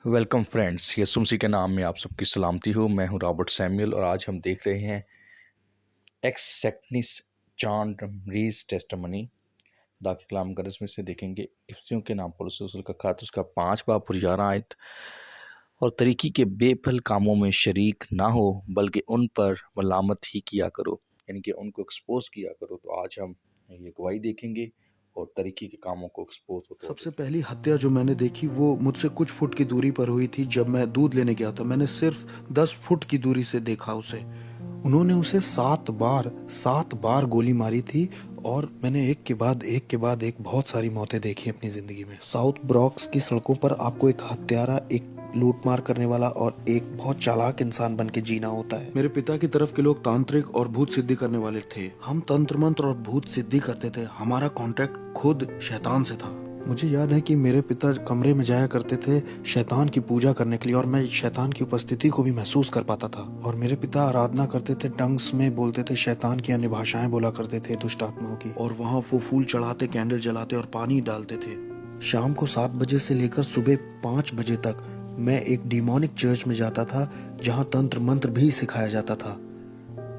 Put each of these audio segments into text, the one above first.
Welcome friends, यीशु मसीह के नाम में आप सबकी सलामती हो। मैं हूं रॉबर्ट सैमुअल और आज हम देख रहे हैं एक्स सेक्निस जॉन रीज टेस्टमनी। दाखिल कलाम मुकद्दस में से देखेंगे इफिसियों के नाम पौलुस रसूल का खत, उसका 5 बाब और 11 आयत। और तरीकी के बेफल कामों में शरीक ना हो, बल्कि उन पर मलामत ही किया करो, यानी कि उनको एक्सपोज किया करो। तो आज हम ये गवाही देखेंगे और तरीकी के कामों को एक्सपोज होते हुए सबसे पहली हत्या जो मैंने देखी वो मुझसे कुछ फुट की दूरी पर हुई थी। जब मैं दूध लेने गया था, मैंने सिर्फ 10 फुट की दूरी से देखा उसे। उन्होंने उसे 7 बार गोली मारी थी और मैंने एक के बाद एक बहुत सारी मौतें देखी अपनी जिंदगी में। साउथ ब्रॉक्स की सड़कों पर आपको एक हत्यारा, एक लूटमार करने वाला और एक बहुत चालाक इंसान बन के जीना होता है। मेरे पिता की तरफ के लोग तांत्रिक और भूत सिद्धि करने वाले थे। हम तंत्र मंत्र और भूत सिद्धि करते थे। हमारा कांटेक्ट खुद शैतान से था। मुझे याद है कि मेरे पिता कमरे में जाया करते थे शैतान की पूजा करने के लिए, और मैं शैतान की उपस्थिति को भी महसूस कर पाता था। और मेरे पिता आराधना करते थे, टंग्स में बोलते थे, शैतान की अन्य भाषाएं बोला करते थे, दुष्ट आत्माओं की। और वहाँ वो फूल चढ़ाते, कैंडल जलाते और पानी डालते थे। शाम को 7 बजे से लेकर सुबह 5 बजे तक मैं एक डिमोनिक चर्च में जाता था, जहाँ तंत्र मंत्र भी सिखाया जाता था।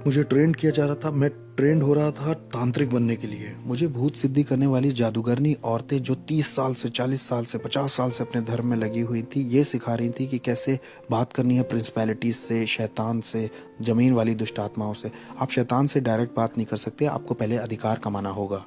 मुझे ट्रेंड किया जा रहा था, मैं ट्रेंड हो रहा था तांत्रिक बनने के लिए। मुझे भूत सिद्धि करने वाली जादूगरनी औरतें जो 30 साल से, 40 साल से, 50 साल से अपने धर्म में लगी हुई थी, ये सिखा रही थी कि कैसे बात करनी है प्रिंसिपैलिटीज से, शैतान से, जमीन वाली दुष्ट आत्माओं से। आप शैतान से डायरेक्ट बात नहीं कर सकते, आपको पहले अधिकार कमाना होगा।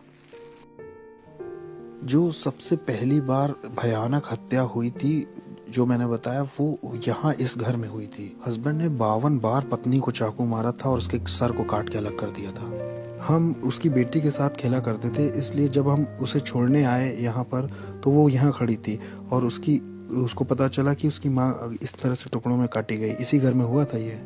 जो सबसे पहली बार भयानक हत्या हुई थी जो मैंने बताया, वो यहाँ इस घर में हुई थी। हस्बैंड ने 52 बार पत्नी को चाकू मारा था और उसके सर को काट के अलग कर दिया था। हम उसकी बेटी के साथ खेला करते थे, इसलिए जब हम उसे छोड़ने आए यहाँ पर तो वो यहाँ खड़ी थी और उसको पता चला कि उसकी माँ इस तरह से टुकड़ों में काटी गई। इसी घर में हुआ था ये।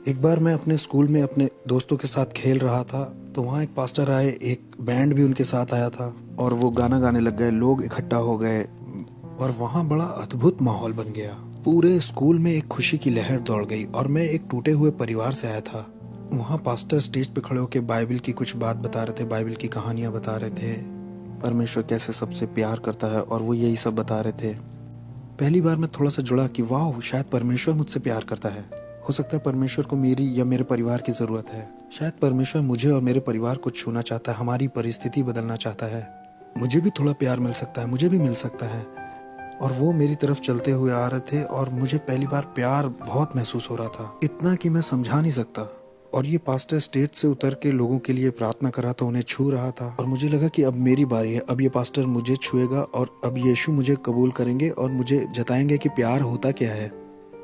एक बार मैं अपने स्कूल में अपने दोस्तों के साथ खेल रहा था, तो वहाँ एक पास्टर आए, एक बैंड भी उनके साथ आया था और वो गाना गाने लग गए। लोग इकट्ठा हो गए और वहाँ बड़ा अद्भुत माहौल बन गया। पूरे स्कूल में एक खुशी की लहर दौड़ गई और मैं एक टूटे हुए परिवार से आया था। वहाँ पास्टर स्टेज पे खड़े होकर बाइबल की कुछ बात बता रहे थे, बाइबल की कहानियाँ बता रहे थे, परमेश्वर कैसे सबसे प्यार करता है, और वो यही सब बता रहे थे। पहली बार मैं थोड़ा सा जुड़ा कि वाह, शायद परमेश्वर मुझसे प्यार करता है। हो सकता है परमेश्वर को मेरी या मेरे परिवार की ज़रूरत है। शायद परमेश्वर मुझे और मेरे परिवार को छूना चाहता है, हमारी परिस्थिति बदलना चाहता है। मुझे भी थोड़ा प्यार मिल सकता है, मुझे भी मिल सकता है। और वो मेरी तरफ चलते हुए आ रहे थे और मुझे पहली बार प्यार बहुत महसूस हो रहा था, इतना कि मैं समझा नहीं सकता। और ये पास्टर स्टेज से उतर के लोगों के लिए प्रार्थना कर रहा था, उन्हें छू रहा था, और मुझे लगा कि अब मेरी बारी है। अब ये पास्टर मुझे छुएगा और अब यीशु मुझे कबूल करेंगे और मुझे जताएंगे कि प्यार होता क्या है।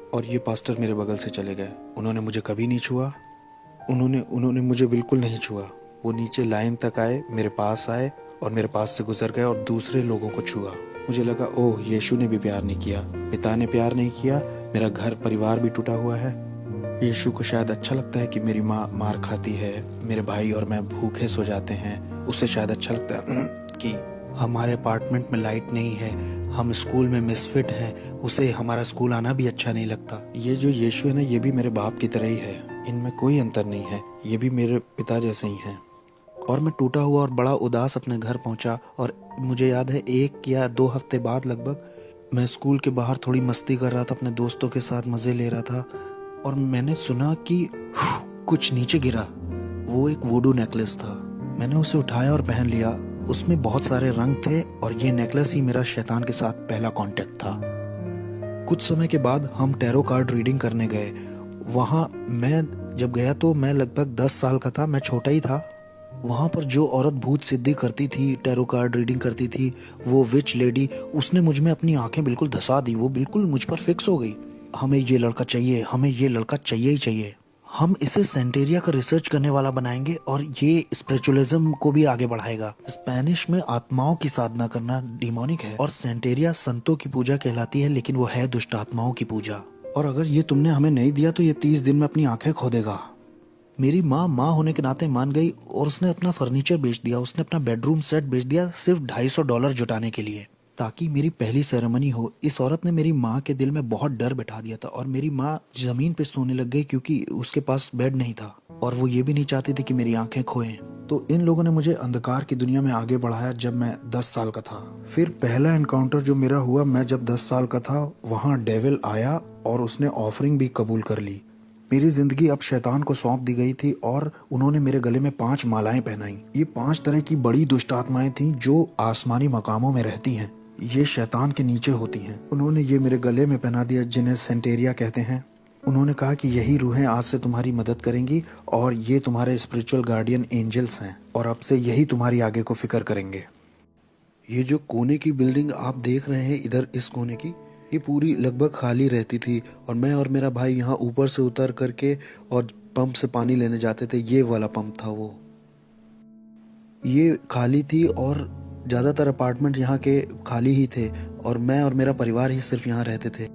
और ये पास्टर मेरे बगल से चले गए। उन्होंने मुझे कभी नहीं छुआ, उन्होंने मुझे बिल्कुल नहीं छुआ। वो नीचे लाइन तक आए, मेरे पास आए और मेरे पास से गुजर गए और दूसरे लोगों को छुआ। मुझे लगा, ओह, यीशु ने भी प्यार नहीं किया, पिता ने प्यार नहीं किया, मेरा घर परिवार भी टूटा हुआ है। यीशु को शायद अच्छा लगता है कि मेरी माँ मार खाती है, मेरे भाई और मैं भूखे सो जाते हैं। उसे शायद अच्छा लगता है कि हमारे अपार्टमेंट में लाइट नहीं है, हम स्कूल में मिसफिट हैं, उसे हमारा स्कूल आना भी अच्छा नहीं लगता। ये जो यीशु है ना, ये भी मेरे बाप की तरह ही है, इनमें कोई अंतर नहीं है, ये भी मेरे पिता जैसे ही हैं। और मैं टूटा हुआ और बड़ा उदास अपने घर पहुंचा। और मुझे याद है 1 या 2 हफ्ते बाद लगभग मैं स्कूल के बाहर थोड़ी मस्ती कर रहा था, अपने दोस्तों के साथ मज़े ले रहा था, और मैंने सुना कि कुछ नीचे गिरा। वो एक वुडू नेकलेस था। मैंने उसे उठाया और पहन लिया। उसमें बहुत सारे रंग थे और ये नेकलेस ही मेरा शैतान के साथ पहला कांटेक्ट था। कुछ समय के बाद हम टैरो कार्ड रीडिंग करने गए। वहाँ मैं जब गया तो मैं लगभग 10 साल का था, मैं छोटा ही था। वहाँ पर जो औरत भूत सिद्धि करती थी, टैरो कार्ड रीडिंग करती थी, वो विच लेडी, उसने मुझ में अपनी आंखें बिल्कुल धसा दी। वो बिल्कुल मुझ पर फिक्स हो गई। हमें ये लड़का चाहिए, हमें ये लड़का चाहिए ही चाहिए। हम इसे सेंटेरिया का रिसर्च करने वाला बनाएंगे और ये स्पिरिचुअलिज्म को भी आगे बढ़ाएगा। स्पेनिश में आत्माओं की साधना करना डिमोनिक है और सेंटेरिया संतों की पूजा कहलाती है, लेकिन वो है दुष्ट आत्माओं की पूजा। और अगर ये तुमने हमें नहीं दिया तो ये 30 दिन में अपनी आंखें खो देगा। मेरी माँ होने के नाते मान गई और उसने अपना फर्नीचर बेच दिया, उसने अपना बेडरूम सेट बेच दिया सिर्फ $250 जुटाने के लिए। ताकि मेरी पहली सेरेमनी हो। इस औरत ने मेरी माँ के दिल में बहुत डर बैठा दिया था और मेरी माँ ज़मीन पे सोने लग गई क्योंकि उसके पास बेड नहीं था और वो ये भी नहीं चाहती थी कि मेरी आंखें खोएं। तो इन लोगों ने मुझे अंधकार की दुनिया में आगे बढ़ाया जब मैं 10 साल का था। फिर पहला एनकाउंटर जो मेरा हुआ, मैं जब 10 साल का था, वहाँ डेविल आया और उसने ऑफरिंग भी कबूल कर ली। मेरी जिंदगी अब शैतान को सौंप दी गई थी और उन्होंने मेरे गले में 5 मालाएं पहनाई। ये 5 तरह की बड़ी दुष्ट आत्माएं थीं जो आसमानी मकामों में रहती हैं। ये शैतान के नीचे होती हैं। उन्होंने ये मेरे गले में पहना दिया, जिन्हें सेंटेरिया कहते हैं। उन्होंने कहा कि यही रूहें आज से तुम्हारी मदद करेंगी और ये तुम्हारे स्पिरिचुअल गार्डियन एंजल्स हैं और अब से यही तुम्हारी आगे को फिक्र करेंगे। ये जो कोने की बिल्डिंग आप देख रहे हैं इधर, इस कोने की, ये पूरी लगभग खाली रहती थी और मैं और मेरा भाई यहाँ ऊपर से उतर करके और पंप से पानी लेने जाते थे। ये वाला पंप था वो। ये खाली थी और ज़्यादातर अपार्टमेंट यहाँ के खाली ही थे और मैं और मेरा परिवार ही सिर्फ यहाँ रहते थे।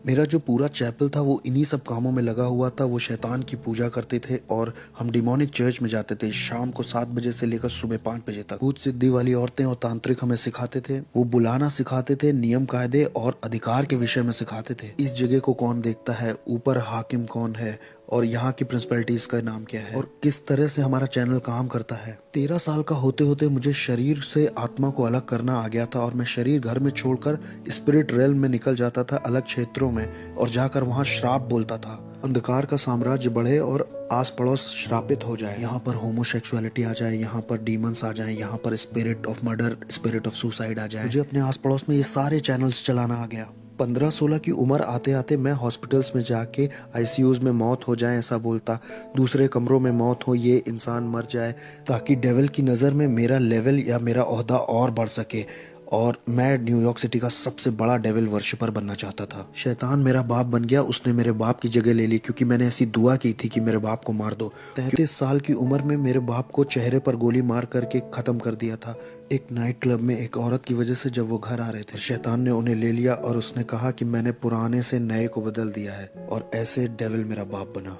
मेरा जो पूरा चैपल था वो इन्हीं सब कामों में लगा हुआ था। वो शैतान की पूजा करते थे और हम डिमोनिक चर्च में जाते थे शाम को 7 बजे से लेकर सुबह 5 बजे तक। भूत सिद्धि वाली औरतें और तांत्रिक हमें सिखाते थे। वो बुलाना सिखाते थे, नियम कायदे और अधिकार के विषय में सिखाते थे। इस जगह को कौन देखता है, ऊपर हाकिम कौन है और यहाँ की प्रिंसिपलिटीज का नाम क्या है और किस तरह से हमारा चैनल काम करता है। 13 साल का होते होते मुझे शरीर से आत्मा को अलग करना आ गया था और मैं शरीर घर में छोड़कर स्पिरिट रेल्म में निकल जाता था, अलग क्षेत्रों में, और जाकर वहाँ श्राप बोलता था। अंधकार का साम्राज्य बढ़े और आस पड़ोस श्रापित हो जाए। यहाँ पर होमोसेक्सुअलिटी आ जाए, यहाँ पर डीमंस आ जाए, यहाँ पर spirit of murder, spirit of suicide आ जाए। मुझे अपने आस पड़ोस में ये सारे चैनल्स चलाना आ गया। 15-16 की उम्र आते आते मैं हॉस्पिटल्स में जाके आईसीयूज में मौत हो जाए ऐसा बोलता, दूसरे कमरों में मौत हो, ये इंसान मर जाए, ताकि डेविल की नज़र में मेरा लेवल या मेरा ओहदा और बढ़ सके और मैं न्यूयॉर्क सिटी का सबसे बड़ा डेविल वर्शिपर बनना चाहता था। शैतान मेरा बाप बन गया, उसने मेरे बाप की जगह ले ली क्योंकि मैंने ऐसी दुआ की थी कि मेरे बाप को मार दो। 33 साल की उम्र में मेरे बाप को चेहरे पर गोली मार करके ख़त्म कर दिया था एक नाइट क्लब में एक औरत की वजह से। जब वो घर आ रहे थे, शैतान ने उन्हें ले लिया और उसने कहा कि मैंने पुराने से नए को बदल दिया है और ऐसे डेविल मेरा बाप बना।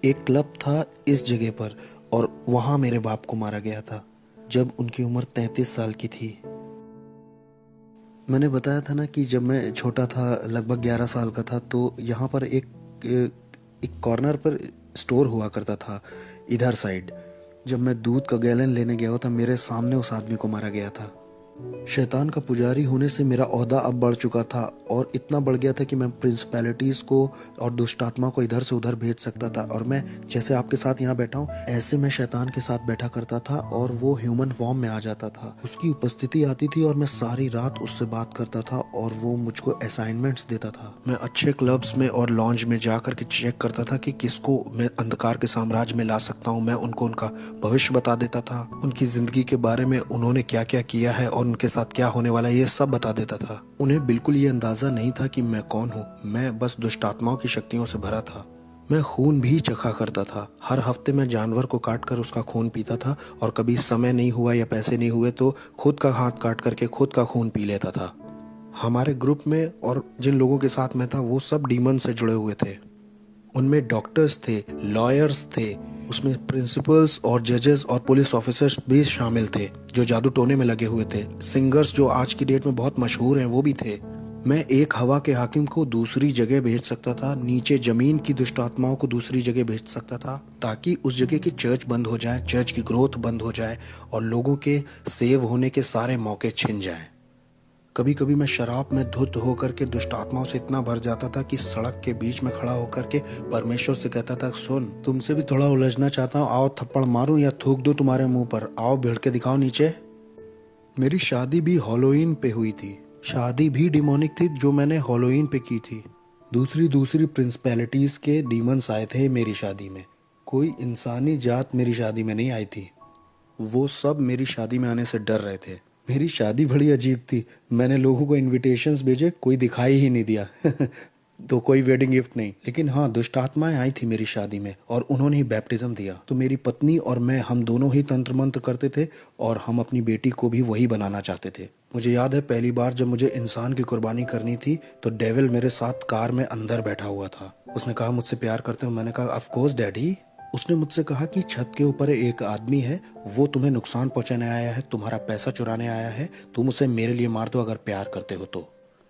एक क्लब था इस जगह पर और वहाँ मेरे बाप को मारा गया था जब उनकी उम्र 33 साल की थी। मैंने बताया था ना कि जब मैं छोटा था, लगभग 11 साल का था, तो यहाँ पर एक कॉर्नर पर स्टोर हुआ करता था इधर साइड। जब मैं दूध का गैलन लेने गया था, मेरे सामने उस आदमी को मारा गया था। शैतान का पुजारी होने से मेरा ओहदा अब बढ़ चुका था और इतना बढ़ गया था कि मैं प्रिंसिपैलिटीज़ को और दुष्ट आत्मा को इधर से उधर भेज सकता था। और मैं जैसे आपके साथ यहाँ बैठा हूँ, ऐसे मैं शैतान के साथ बैठा करता था और वो ह्यूमन फॉर्म में आ जाता था। उसकी उपस्थिति आती थी और मैं सारी रात उससे बात करता था और वो मुझको असाइनमेंट्स देता था। मैं अच्छे क्लब्स में और लॉन्ज में जाकर के चेक करता था कि किसको मैं अंधकार के साम्राज्य में ला सकता हूँ। मैं उनको उनका भविष्य बता देता था, उनकी जिंदगी के बारे में, उन्होंने क्या क्या किया है और उनके साथ क्या होने वाला है, ये सब बता देता था। उन्हें बिल्कुल ये अंदाजा नहीं था कि मैं कौन हूँ। मैं बस दुष्ट आत्माओं की शक्तियों से भरा था। मैं खून भी चखा करता था। हर हफ्ते मैं जानवर को काट कर उसका खून पीता था और कभी समय नहीं हुआ या पैसे नहीं हुए तो खुद का हाथ काट करके खुद का खून पी लेता था। हमारे ग्रुप में और जिन लोगों के साथ मैं था वो सब डीमन से जुड़े हुए थे। उनमें डॉक्टर्स थे, लॉयर्स थे, उसमें प्रिंसिपल्स और जजेस और पुलिस ऑफिसर्स भी शामिल थे जो जादू टोने में लगे हुए थे। सिंगर्स जो आज की डेट में बहुत मशहूर हैं वो भी थे। मैं एक हवा के हाकिम को दूसरी जगह भेज सकता था, नीचे जमीन की दुष्ट आत्माओं को दूसरी जगह भेज सकता था ताकि उस जगह की चर्च बंद हो जाए, चर्च की ग्रोथ बंद हो जाए और लोगों के सेव होने के सारे मौके छिन जाएं। कभी कभी मैं शराब में धुत होकर के दुष्ट आत्माओं से इतना भर जाता था कि सड़क के बीच में खड़ा होकर के परमेश्वर से कहता था, सुन, तुमसे भी थोड़ा उलझना चाहता हूँ, आओ थप्पड़ मारूं या थूक दूं तुम्हारे मुंह पर, आओ भिड़ के दिखाओ नीचे। मेरी शादी भी हॉलोवीन पे हुई थी। शादी भी डिमोनिक थी जो मैंने हॉलोवीन पे की थी। दूसरी प्रिंसिपैलिटीज के डीमंस आए थे मेरी शादी में। कोई इंसानी जात मेरी शादी में नहीं आई थी। वो सब मेरी शादी में आने से डर रहे थे। मेरी शादी बड़ी अजीब थी। मैंने लोगों को इनविटेशंस भेजे, कोई दिखाई ही नहीं दिया तो कोई वेडिंग गिफ्ट नहीं। लेकिन हाँ, दुष्ट आत्माएं आई थी मेरी शादी में और उन्होंने ही बैप्टिज्म दिया। तो मेरी पत्नी और मैं, हम दोनों ही तंत्र मंत्र करते थे और हम अपनी बेटी को भी वही बनाना चाहते थे। मुझे याद है पहली बार जब मुझे इंसान की कुर्बानी करनी थी तो डेविल मेरे साथ कार में अंदर बैठा हुआ था। उसने कहा, मुझसे प्यार करते हो? मैंने कहा, ऑफ कोर्स डैडी। उसने मुझसे कहा कि छत के ऊपर एक आदमी है, वो तुम्हें नुकसान पहुंचाने आया है, तुम्हारा पैसा चुराने आया है, तुम उसे मेरे लिए मार दो अगर प्यार करते हो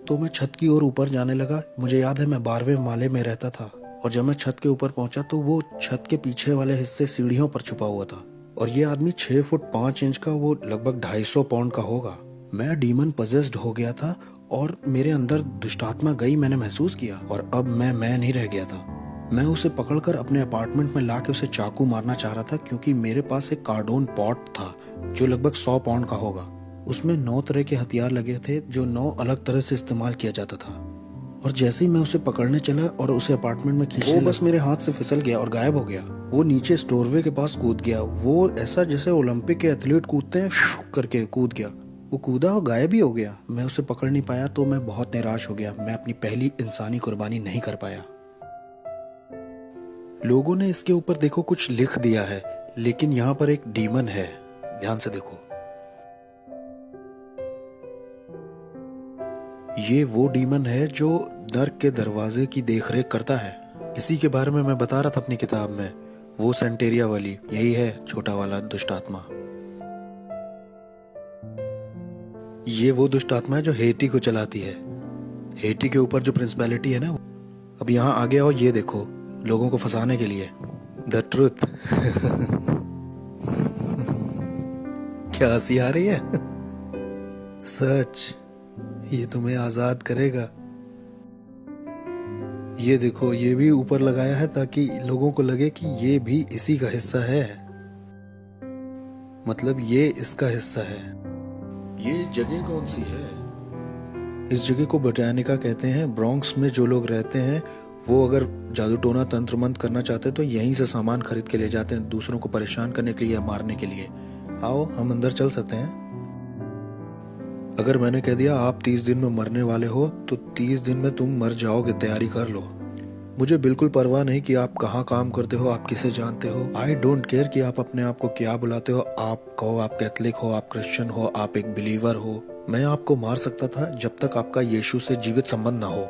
तो मैं छत की ओर ऊपर जाने लगा। मुझे याद है मैं 12वें माले में रहता था और जब मैं छत के ऊपर पहुंचा तो वो छत के पीछे वाले हिस्से सीढ़ियों पर छुपा हुआ था और ये आदमी 6 फुट 5 इंच का, वो लगभग 250 पाउंड का होगा। मैं डीमन पजेस्ड हो गया था और मेरे अंदर दुष्टात्मा गई, मैंने महसूस किया और अब मैं नहीं रह गया था। मैं उसे पकड़कर अपने अपार्टमेंट में लाके उसे चाकू मारना चाह रहा था क्योंकि मेरे पास एक कार्डोन पॉट था जो लगभग 100 पाउंड का होगा। उसमें 9 तरह के हथियार लगे थे जो 9 अलग तरह से इस्तेमाल किया जाता था। और जैसे ही मैं उसे पकड़ने चला और उसे अपार्टमेंट में खींचने, वो बस मेरे हाथ से फिसल गया और गायब हो गया। वो नीचे स्टोरवे के पास कूद गया। वो ऐसा जैसे ओलंपिक के एथलीट कूदते हैं, करके कूद गया। वो कूदा और गायब ही हो गया। मैं उसे पकड़ नहीं पाया तो मैं बहुत निराश हो गया। मैं अपनी पहली इंसानी कुर्बानी नहीं कर पाया। लोगों ने इसके ऊपर देखो कुछ लिख दिया है, लेकिन यहाँ पर एक डीमन है, ध्यान से देखो। ये वो डीमन है जो नर्क के दरवाजे की देखरेख करता है। इसी के बारे में मैं बता रहा था अपनी किताब में। वो सेंटेरिया वाली यही है, छोटा वाला दुष्ट आत्मा। ये वो दुष्ट आत्मा है जो हेटी को चलाती है। हेटी के ऊपर जो प्रिंसिपैलिटी है ना। अब यहाँ आगे आओ, ये देखो, लोगों को फंसाने के लिए द ट्रुथ। क्या हंसी आ रही है? सच, ये तुम्हें आजाद करेगा। ये देखो, ये भी ऊपर लगाया है ताकि लोगों को लगे कि ये भी इसी का हिस्सा है, मतलब ये इसका हिस्सा है। ये जगह कौन सी है? इस जगह को बोटानिका कहते हैं। ब्रॉन्क्स में जो लोग रहते हैं वो अगर जादू टोना तंत्र मंत्र करना चाहते हैं तो यहीं से सामान खरीद के ले जाते हैं, दूसरों को परेशान करने के लिए या मारने के लिए। आओ हम अंदर चल सकते हैं। अगर मैंने कह दिया आप 30 दिन में मरने वाले हो तो 30 दिन में तुम मर जाओगे, तैयारी कर लो। मुझे बिल्कुल परवाह नहीं कि आप कहाँ काम करते हो, आप किसे जानते हो। आई डोंट केयर कि आप अपने आप को क्या बुलाते हो। आप कहो आप कैथलिक हो, आप क्रिश्चियन हो, आप एक बिलीवर हो। मैं आपको मार सकता था जब तक आपका यीशु से जीवित संबंध ना हो।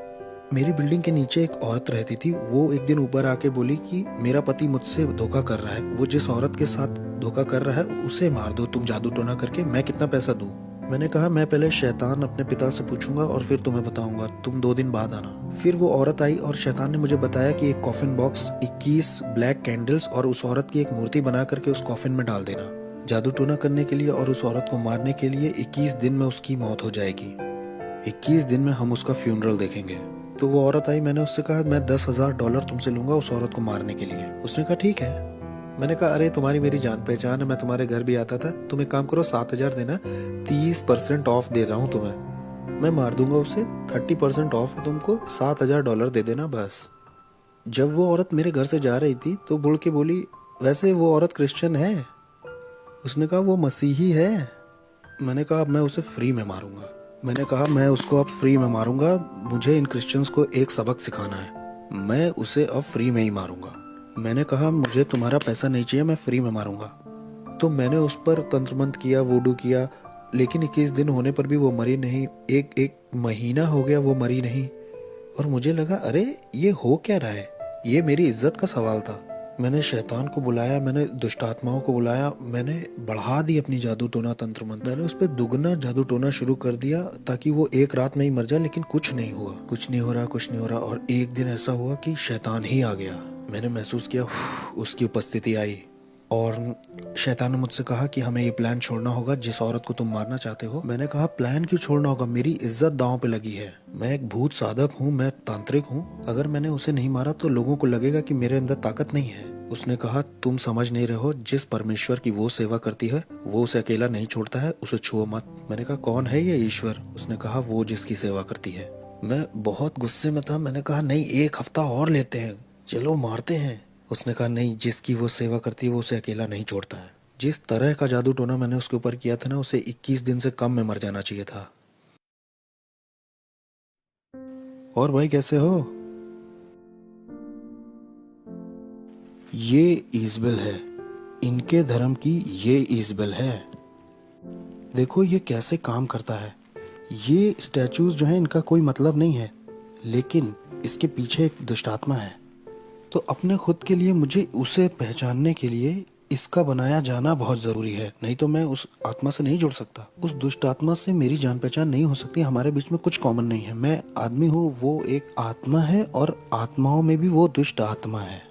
मेरी बिल्डिंग के नीचे एक औरत रहती थी। वो एक दिन ऊपर आके बोली कि मेरा पति मुझसे धोखा कर रहा है, वो जिस औरत के साथ धोखा कर रहा है उसे मार दो तुम जादू टोना करके, मैं कितना पैसा दूं। मैंने कहा मैं पहले शैतान अपने पिता से पूछूंगा और फिर तुम्हें बताऊंगा, तुम 2 दिन बाद आना। फिर वो औरत आई और शैतान ने मुझे बताया कि एक कॉफिन बॉक्स, 21 ब्लैक कैंडल्स और उस औरत की एक मूर्ति बना करके उस कॉफिन में डाल देना, जादू टोना करने के लिए और उस औरत को मारने के लिए। 21 दिन में उसकी मौत हो जाएगी। 21 दिन में हम उसका फ्यूनरल देखेंगे। तो वो औरत आई, मैंने उससे कहा मैं $10,000 तुमसे लूंगा उस औरत को मारने के लिए। उसने कहा ठीक है। मैंने कहा अरे तुम्हारी मेरी जान पहचान है, मैं तुम्हारे घर भी आता था, तुम एक काम करो 7,000 देना, 30% ऑफ दे रहा हूँ तुम्हें, मैं मार दूंगा उसे। 30% ऑफ है तुमको, $7,000 दे देना बस। जब वो औरत मेरे घर से जा रही थी तो बुड़ के बोली वैसे वो औरत क्रिश्चियन है। उसने कहा वो मसीही है। मैंने कहा अब मैं उसे फ्री में मारूंगा। मैंने कहा मैं उसको अब फ्री में मारूंगा, मुझे इन क्रिश्चियंस को एक सबक सिखाना है, मैं उसे अब फ्री में ही मारूंगा। मैंने कहा मुझे तुम्हारा पैसा नहीं चाहिए, मैं फ्री में मारूंगा। तो मैंने उस पर तंत्र मंत्र किया, वूडू किया, लेकिन 21 दिन होने पर भी वो मरी नहीं। एक महीना हो गया वो मरी नहीं। और मुझे लगा अरे ये हो क्या रहा है, ये मेरी इज्जत का सवाल था। मैंने शैतान को बुलाया, मैंने दुष्ट आत्माओं को बुलाया, मैंने बढ़ा दी अपनी जादू टोना तंत्र मंत्र। मैंने उस पर दुगना जादू टोना शुरू कर दिया ताकि वो एक रात में ही मर जाए, लेकिन कुछ नहीं हुआ, कुछ नहीं हो रहा, कुछ नहीं हो रहा। और एक दिन ऐसा हुआ कि शैतान ही आ गया। मैंने महसूस किया उसकी उपस्थिति आई और शैतान ने मुझसे कहा कि हमें ये प्लान छोड़ना होगा जिस औरत को तुम मारना चाहते हो। मैंने कहा प्लान क्यों छोड़ना होगा, मेरी इज्जत दांव पे लगी है, मैं एक भूत साधक हूँ, मैं तांत्रिक हूँ, अगर मैंने उसे नहीं मारा तो लोगों को लगेगा कि मेरे अंदर ताकत नहीं है। उसने कहा तुम समझ नहीं रहे हो, जिस परमेश्वर की वो सेवा करती है वो उसे अकेला नहीं छोड़ता है, उसे छुओ मत। मैंने कहा कौन है ये ईश्वर? उसने कहा वो जिसकी सेवा करती है। मैं बहुत गुस्से में था। मैंने कहा नहीं, 1 हफ्ता और लेते हैं, चलो मारते हैं। उसने कहा नहीं, जिसकी वो सेवा करती है वो उसे अकेला नहीं छोड़ता है। जिस तरह का जादू टोना मैंने उसके ऊपर किया था ना, उसे 21 दिन से कम में मर जाना चाहिए था। और भाई कैसे हो? ये ईजबेल है, इनके धर्म की ये ईजबेल है। देखो ये कैसे काम करता है। ये स्टैचूज जो है इनका कोई मतलब नहीं है, लेकिन इसके पीछे एक दुष्टात्मा है। तो अपने खुद के लिए मुझे उसे पहचानने के लिए इसका बनाया जाना बहुत ज़रूरी है, नहीं तो मैं उस आत्मा से नहीं जुड़ सकता। उस दुष्ट आत्मा से मेरी जान पहचान नहीं हो सकती। हमारे बीच में कुछ कॉमन नहीं है। मैं आदमी हूँ, वो एक आत्मा है और आत्माओं में भी वो दुष्ट आत्मा है।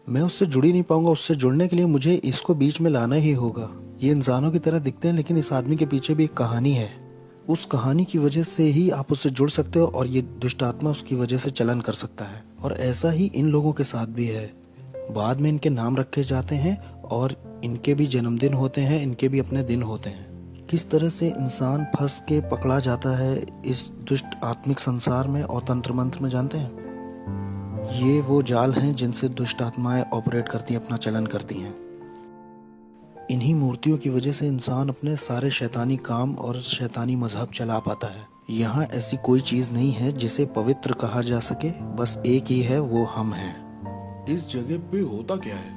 मैं उससे जुड़ ही नहीं पाऊंगा। उससे जुड़ने के लिए मुझे इसको बीच में लाना ही होगा। ये इंसानों की तरह दिखते हैं, लेकिन इस आदमी के पीछे भी एक कहानी है। उस कहानी की वजह से ही आप उससे जुड़ सकते हो और ये दुष्ट आत्मा उसकी वजह से चलन कर सकता है। और ऐसा ही इन लोगों के साथ भी है। बाद में इनके नाम रखे जाते हैं और इनके भी जन्मदिन होते हैं, इनके भी अपने दिन होते हैं। किस तरह से इंसान फंस के पकड़ा जाता है इस दुष्ट आत्मिक संसार में और तंत्र मंत्र में, जानते हैं? ये वो जाल हैं जिनसे दुष्ट आत्माएं ऑपरेट करती हैं, अपना चलन करती हैं। इन्हीं मूर्तियों की वजह से इंसान अपने सारे शैतानी काम और शैतानी मजहब चला पाता है। यहाँ ऐसी कोई चीज नहीं है जिसे पवित्र कहा जा सके, बस एक ही है, वो हम हैं। इस जगह पे होता क्या है?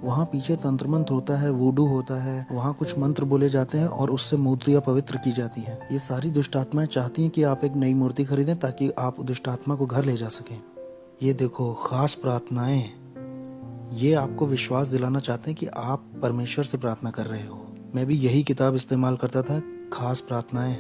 वहाँ पीछे तंत्र मंत्र होता है, वूडू होता है। वहाँ कुछ मंत्र बोले जाते हैं और उससे मूर्तियाँ पवित्र की जाती हैं। ये सारी दुष्ट आत्माएं चाहती हैं कि आप एक नई मूर्ति खरीदें ताकि आप दुष्ट आत्मा को घर ले जा सकें। ये देखो, खास प्रार्थनाएं, ये आपको विश्वास दिलाना चाहते हैं कि आप परमेश्वर से प्रार्थना कर रहे हो। मैं भी यही किताब इस्तेमाल करता था, खास प्रार्थनाएं।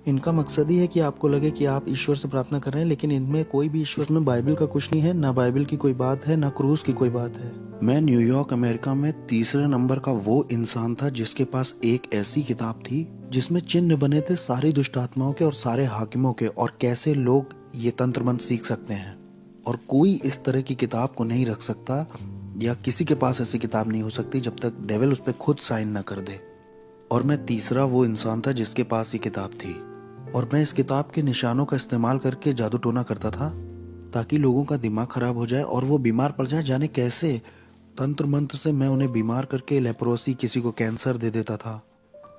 इनका मकसद ही है कि आपको लगे कि आप ईश्वर से प्रार्थना कर रहे हैं, लेकिन इनमें कोई भी ईश्वर में बाइबल का कुछ नहीं है, ना बाइबल की कोई बात है, ना क्रूस की कोई बात है। मैं न्यूयॉर्क अमेरिका में तीसरे नंबर का वो इंसान था जिसके पास एक ऐसी किताब थी जिसमें चिन्ह बने थे सारी दुष्ट आत्माओं के और सारे हाकिमों के, और कैसे लोग ये तंत्र मंत्र सीख सकते हैं। और कोई इस तरह की किताब को नहीं रख सकता, या किसी के पास ऐसी किताब नहीं हो सकती जब तक डेविल उस पर खुद साइन न कर दे। और मैं तीसरा वो इंसान था जिसके पास ये किताब थी, और मैं इस किताब के निशानों का इस्तेमाल करके जादू टोना करता था ताकि लोगों का दिमाग खराब हो जाए और वो बीमार पड़ जाए। जाने कैसे तंत्र मंत्र से मैं उन्हें बीमार करके लेप्रोसी, किसी को कैंसर दे देता था।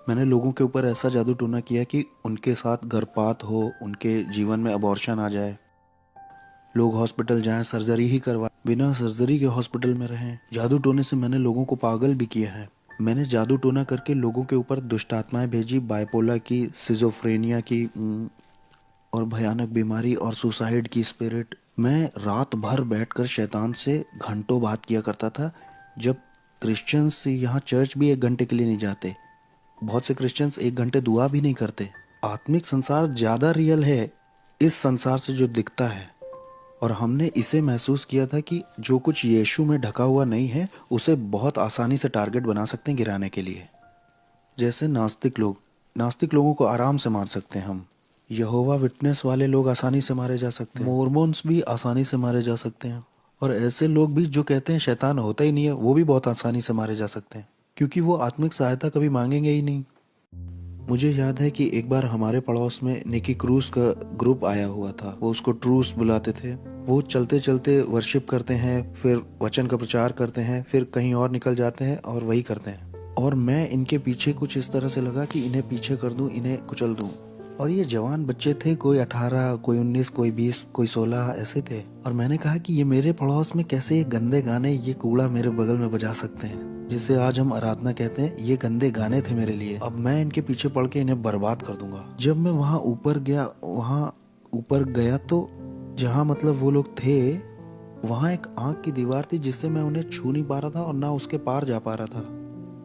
मैंने लोगों के ऊपर ऐसा जादू टोना किया कि उनके साथ गर्भपात हो, उनके जीवन में अबॉर्शन आ जाए, लोग हॉस्पिटल जाएं, सर्जरी ही करवाएं, बिना सर्जरी के हॉस्पिटल में रहें। जादू टोने से मैंने लोगों को पागल भी किया है। मैंने जादू टोना करके लोगों के ऊपर दुष्ट आत्माएं भेजी, बाइपोला की, सिजोफ्रेनिया की और भयानक बीमारी और सुसाइड की स्पिरिट। मैं रात भर बैठकर शैतान से घंटों बात किया करता था। जब क्रिश्चियंस यहाँ चर्च भी 1 घंटे के लिए नहीं जाते, बहुत से क्रिश्चियंस 1 घंटे दुआ भी नहीं करते। आत्मिक संसार ज़्यादा रियल है इस संसार से जो दिखता है, और हमने इसे महसूस किया था कि जो कुछ यीशु में ढका हुआ नहीं है उसे बहुत आसानी से टारगेट बना सकते हैं गिराने के लिए। जैसे नास्तिक लोगों को आराम से मार सकते हैं हम। यहोवा विटनेस वाले लोग आसानी से मारे जा सकते हैं। मोर्मोन्स भी आसानी से मारे जा सकते हैं। और ऐसे लोग भी जो कहते हैं शैतान होता ही नहीं है, वो भी बहुत आसानी से मारे जा सकते हैं, क्योंकि वो आत्मिक सहायता कभी मांगेंगे ही नहीं। मुझे याद है कि एक बार हमारे पड़ोस में निकी क्रूस का ग्रुप आया हुआ था। वो उसको ट्रूस बुलाते थे। वो चलते चलते वर्शिप करते हैं, फिर वचन का प्रचार करते हैं, फिर कहीं और निकल जाते हैं और वही करते हैं। और मैं इनके पीछे कुछ इस तरह से लगा कि इन्हें पीछे कर दूं, इन्हें कुचल दूं। और ये जवान बच्चे थे, कोई 18, कोई 19, कोई 20, कोई 16 ऐसे थे। और मैंने कहा कि ये मेरे पड़ोस में कैसे ये गंदे गाने, ये कूड़ा मेरे बगल में बजा सकते हैं, जिसे आज हम आराधना कहते हैं। ये गंदे गाने थे मेरे लिए। अब मैं इनके पीछे पड़ के इन्हें बर्बाद कर दूंगा। जब मैं वहाँ ऊपर गया तो जहाँ मतलब वो लोग थे, वहाँ एक आँख की दीवार थी जिससे मैं उन्हें छू नहीं पा रहा था और ना उसके पार जा पा रहा था।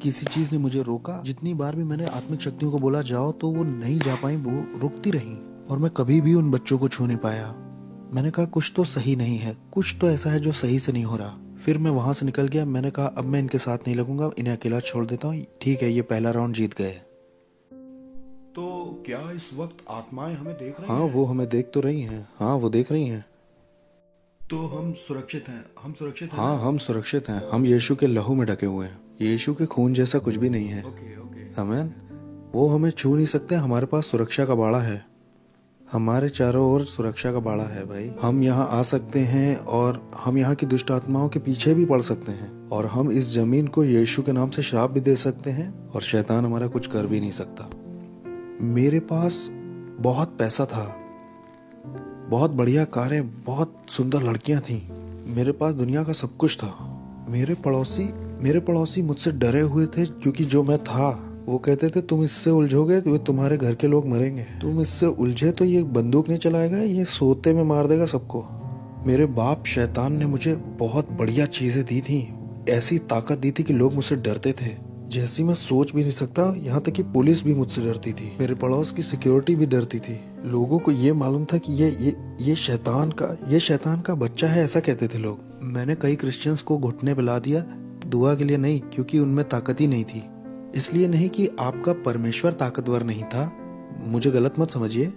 किसी चीज ने मुझे रोका। जितनी बार भी मैंने आत्मिक शक्तियों को बोला जाओ, तो वो नहीं जा पाई, वो रुकती रही, और मैं कभी भी उन बच्चों को छू नहीं पाया। मैंने कहा कुछ तो सही नहीं है, कुछ तो ऐसा है जो सही से नहीं हो रहा। फिर मैं वहां से निकल गया। मैंने कहा अब मैं इनके साथ नहीं लगूंगा, इन्हें अकेला छोड़ देता हूँ। ठीक है, ये पहला राउंड जीत गए। तो क्या इस वक्त आत्माएं हमें देख रही हाँ, हैं? वो हमें देख तो रही हैं। हाँ, वो देख रही हैं। तो हम सुरक्षित हैं? हम सुरक्षित हैं हाँ, ना? हम सुरक्षित हैं। हम यीशु के लहू में ढके हुए हैं। यीशु के खून जैसा कुछ भी नहीं है। Okay okay. आमीन। वो हमें छू नहीं सकते। हमारे पास सुरक्षा का बाड़ा है। हमारे चारों ओर सुरक्षा का बाड़ा है भाई। हम यहाँ आ सकते हैं और हम यहाँ की दुष्ट आत्माओं के पीछे भी पड़ सकते हैं, और हम इस जमीन को यीशु के नाम से श्राप भी दे सकते हैं, और शैतान हमारा कुछ कर भी नहीं सकता। मेरे पास बहुत पैसा था, बहुत बढ़िया कारें, बहुत सुंदर लड़कियां थीं। मेरे पास दुनिया का सब कुछ था। मेरे पड़ोसी मुझसे डरे हुए थे, क्योंकि जो मैं था, वो कहते थे तुम इससे उलझोगे तो तुम्हारे घर के लोग मरेंगे। तुम इससे उलझे तो ये बंदूक नहीं चलाएगा, ये सोते में मार देगा सबको। मेरे बाप शैतान ने मुझे बहुत बढ़िया चीजें दी थी, ऐसी ताकत दी थी कि लोग मुझसे डरते थे, जैसी मैं सोच भी नहीं सकता। यहाँ तक कि पुलिस भी मुझसे डरती थी, मेरे पड़ोस की सिक्योरिटी भी डरती थी। लोगों को ये मालूम था कि ये शैतान का बच्चा है, ऐसा कहते थे लोग। मैंने कई क्रिश्चियंस को घुटने पिला दिया, दुआ के लिए नहीं, क्योंकि उनमें ताकत ही नहीं थी। इसलिए नहीं कि आपका परमेश्वर ताकतवर नहीं था, मुझे गलत मत समझिए।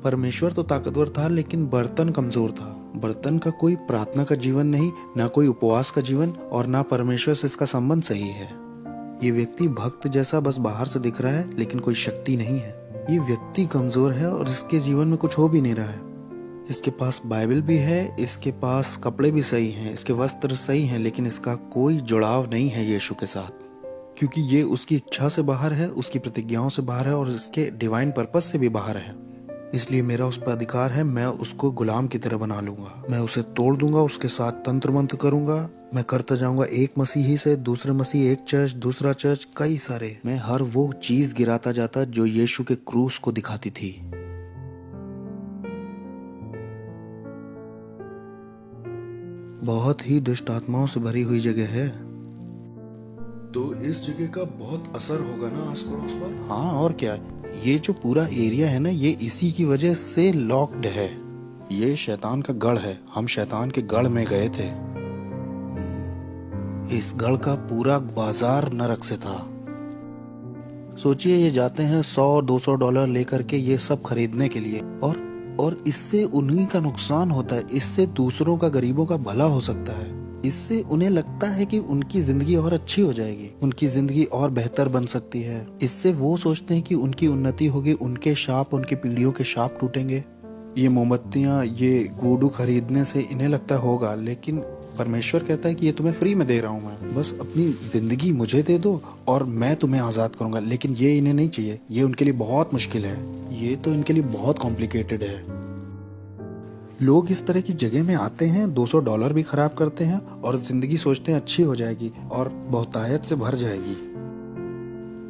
परमेश्वर तो ताकतवर था, लेकिन बर्तन कमजोर था। बर्तन का कोई प्रार्थना का जीवन नहीं, ना कोई उपवास का जीवन, और ना परमेश्वर से इसका संबंध सही है। ये व्यक्ति भक्त जैसा बस बाहर से दिख रहा है, लेकिन कोई शक्ति नहीं है। ये व्यक्ति कमजोर है और इसके जीवन में कुछ हो भी नहीं रहा है। इसके पास बाइबल भी है, इसके पास कपड़े भी सही हैं, इसके वस्त्र सही हैं, लेकिन इसका कोई जुड़ाव नहीं है यीशु के साथ, क्योंकि ये उसकी इच्छा से बाहर है, उसकी प्रतिज्ञाओं से बाहर है और इसके डिवाइन पर्पस से भी बाहर है। इसलिए मेरा उस पर अधिकार है, मैं उसको गुलाम की तरह बना लूंगा, मैं उसे तोड़ दूंगा, उसके साथ तंत्र मंत्र करूंगा। मैं करता जाऊंगा एक मसीही से दूसरे मसीह, एक चर्च दूसरा चर्च, कई सारे। मैं हर वो चीज गिराता जाता जो यीशु के क्रूस को दिखाती थी। बहुत ही दुष्ट आत्माओं से भरी हुई जगह है। तो इस जगह का बहुत असर होगा ना आस पड़ोस पर। हाँ, और क्या। ये जो पूरा एरिया है ना, ये इसी की वजह से लॉक्ड है। ये शैतान का गढ़ है, हम शैतान के गढ़ में गए थे। इस गढ़ का पूरा बाजार नरक से था। सोचिए, ये जाते हैं $100-200 लेकर के ये सब खरीदने के लिए, और इससे उन्हीं का नुकसान होता है, इससे दूसरों का, गरीबों का भला हो सकता है। इससे उन्हें लगता है कि उनकी जिंदगी और अच्छी हो जाएगी, उनकी जिंदगी और बेहतर बन सकती है। इससे वो सोचते हैं कि उनकी उन्नति होगी, उनके शाप, उनकी पीढ़ियों के शाप टूटेंगे। ये मोमबत्तियां, ये वुडू खरीदने से इन्हें लगता होगा, लेकिन परमेश्वर कहता है कि ये तुम्हें फ्री में दे रहा हूँ मैं, बस अपनी जिंदगी मुझे दे दो और मैं तुम्हें आजाद करूंगा। लेकिन ये इन्हें नहीं चाहिए, ये उनके लिए बहुत मुश्किल है, ये तो इनके लिए बहुत कॉम्प्लिकेटेड है। लोग इस तरह की जगह में आते हैं, $200 भी खराब करते हैं और जिंदगी सोचते हैं अच्छी हो जाएगी और बहुतायत से भर जाएगी।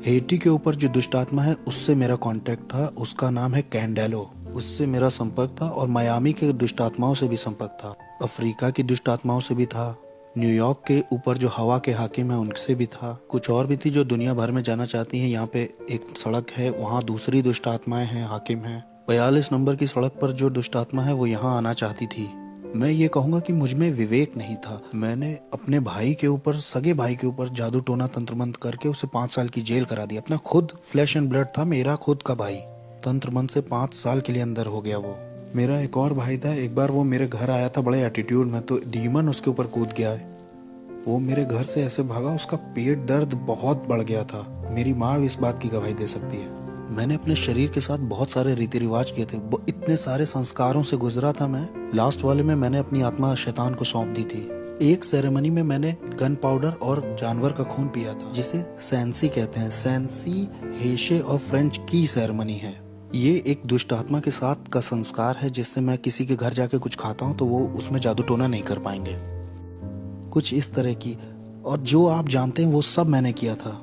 हेटी के ऊपर जो दुष्ट आत्मा है, उससे मेरा कांटेक्ट था, उसका नाम है कैंडेलो, उससे मेरा संपर्क था। और मायामी के दुष्ट आत्माओं से भी संपर्क था, अफ्रीका की दुष्ट आत्माओं से भी था, न्यूयॉर्क के ऊपर जो हवा के हाकिम है उनसे भी था, कुछ और भी थी जो दुनिया भर में जाना चाहती हैं। यहाँ पे एक सड़क है, वहाँ दूसरी दुष्ट आत्माएं हैं, हाकिम हैं। 42 नंबर की सड़क पर जो दुष्ट आत्मा है वो यहाँ आना चाहती थी। मैं ये कहूँगा कि मुझ में विवेक नहीं था। मैंने अपने भाई के ऊपर, सगे भाई के ऊपर जादू टोना तंत्र मंत्र करके उसे 5 साल की जेल करा दी। अपना खुद फ्लैश एंड ब्लड था, मेरा खुद का भाई, तंत्र मंत्र से 5 साल के लिए अंदर हो गया वो। मेरा एक और भाई था, एक बार वो मेरे घर आया था बड़े एटीट्यूड में, तो डीमन उसके ऊपर कूद गया है। वो मेरे घर से ऐसे भागा, उसका पेट दर्द बहुत बढ़ गया था। मेरी माँ भी इस बात की गवाही दे सकती है। मैंने अपने शरीर के साथ बहुत सारे रीति रिवाज किए थे, इतने सारे संस्कारों से गुजरा था मैं। लास्ट वाले में मैंने अपनी आत्मा शैतान को सौंप दी थी। एक सेरेमनी में मैंने गन पाउडर और जानवर का खून पिया था, जिसे सैंसी कहते हैं। सैंसी हेशे और फ्रेंच की सेरेमनी है। ये एक दुष्ट आत्मा के साथ का संस्कार है, जिससे मैं किसी के घर जाके कुछ खाता हूँ तो वो उसमें जादू टोना नहीं कर पाएंगे, कुछ इस तरह की। और जो आप जानते हैं वो सब मैंने किया था।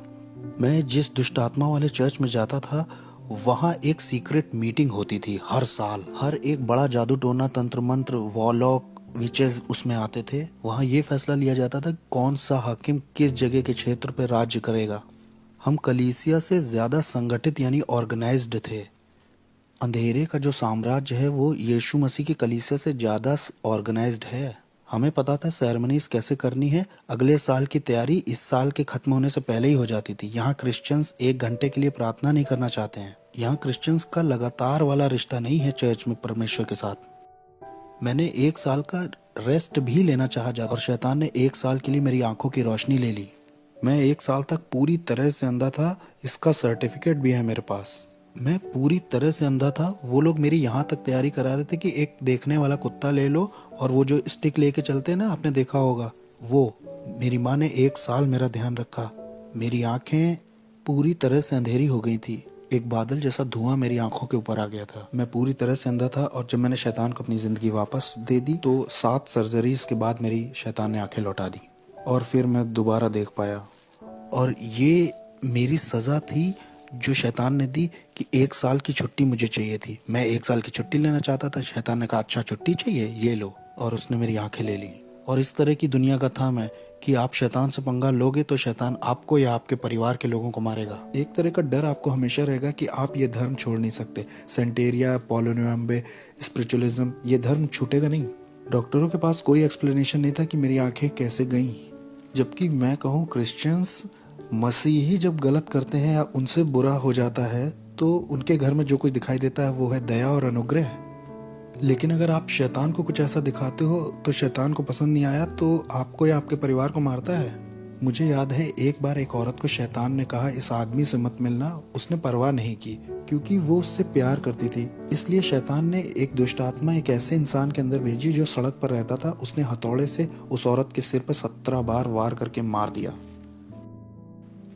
मैं जिस दुष्ट आत्मा वाले चर्च में जाता था, वहाँ एक सीक्रेट मीटिंग होती थी हर साल। हर एक बड़ा जादू टोना, तंत्र मंत्र, वॉलॉक, विचेस उसमें आते थे। वहाँ ये फैसला लिया जाता था कौन सा हाकिम किस जगह के क्षेत्र पर राज्य करेगा। हम कलीसिया से ज्यादा संगठित यानी ऑर्गेनाइज्ड थे। अंधेरे का जो साम्राज्य है वो यीशु मसीह की कलीसिया से ज्यादा ऑर्गेनाइज्ड है। हमें पता था सेरेमनीज कैसे करनी है। अगले साल की तैयारी इस साल के खत्म होने से पहले ही हो जाती थी। यहाँ क्रिश्चियंस 1 घंटे के लिए प्रार्थना नहीं करना चाहते हैं। यहाँ क्रिश्चियंस का लगातार वाला रिश्ता नहीं है चर्च में परमेश्वर के साथ। मैंने 1 साल का रेस्ट भी लेना चाहा और शैतान ने 1 साल के लिए मेरी आंखों की रोशनी ले ली। मैं 1 साल तक पूरी तरह से अंधा था, इसका सर्टिफिकेट भी है मेरे पास। मैं पूरी तरह से अंधा था। वो लोग मेरी यहाँ तक तैयारी करा रहे थे कि एक देखने वाला कुत्ता ले लो और वो जो स्टिक लेके चलते हैं ना, आपने देखा होगा वो। मेरी माँ ने 1 साल मेरा ध्यान रखा। मेरी आंखें पूरी तरह से अंधेरी हो गई थी। एक बादल जैसा धुआं मेरी आंखों के ऊपर आ गया था। मैं पूरी तरह से अंधा था। और जब मैंने शैतान को अपनी जिंदगी वापस दे दी तो 7 सर्जरीज के बाद मेरी शैतान ने आंखें लौटा दी और फिर मैं दोबारा देख पाया। और ये मेरी सजा थी जो शैतान ने दी कि 1 साल की छुट्टी मुझे चाहिए थी। मैं 1 साल की छुट्टी लेना चाहता था। शैतान ने कहा अच्छा छुट्टी चाहिए, ये लो। और उसने मेरी आंखें ले ली। और इस तरह की दुनिया का था मैं कि आप शैतान से पंगा लोगे तो शैतान आपको या आपके परिवार के लोगों को मारेगा। एक तरह का डर आपको हमेशा रहेगा कि आप ये धर्म छोड़ नहीं सकते। सेंटेरिया, पॉलिनोम्बे, स्पिरिचुअलिज्म, ये धर्म छूटेगा नहीं। डॉक्टरों के पास कोई एक्सप्लेनेशन नहीं था कि मेरी आंखें कैसे गईं। जबकि मैं कहूँ क्रिश्चियंस, मसीही जब गलत करते हैं या उनसे बुरा हो जाता है तो उनके घर में जो कुछ दिखाई देता है वो है दया और अनुग्रह। लेकिन अगर आप शैतान को कुछ ऐसा दिखाते हो तो शैतान को पसंद नहीं आया तो आपको या आपके परिवार को मारता है। मुझे याद है एक बार एक औरत को शैतान ने कहा इस आदमी से मत मिलना। उसने परवाह नहीं की क्योंकि वो उससे प्यार करती थी। इसलिए शैतान ने एक दुष्ट आत्मा एक ऐसे इंसान के अंदर भेजी जो सड़क पर रहता था। उसने हथौड़े से उस औरत के सिर पर 17 बार वार करके मार दिया।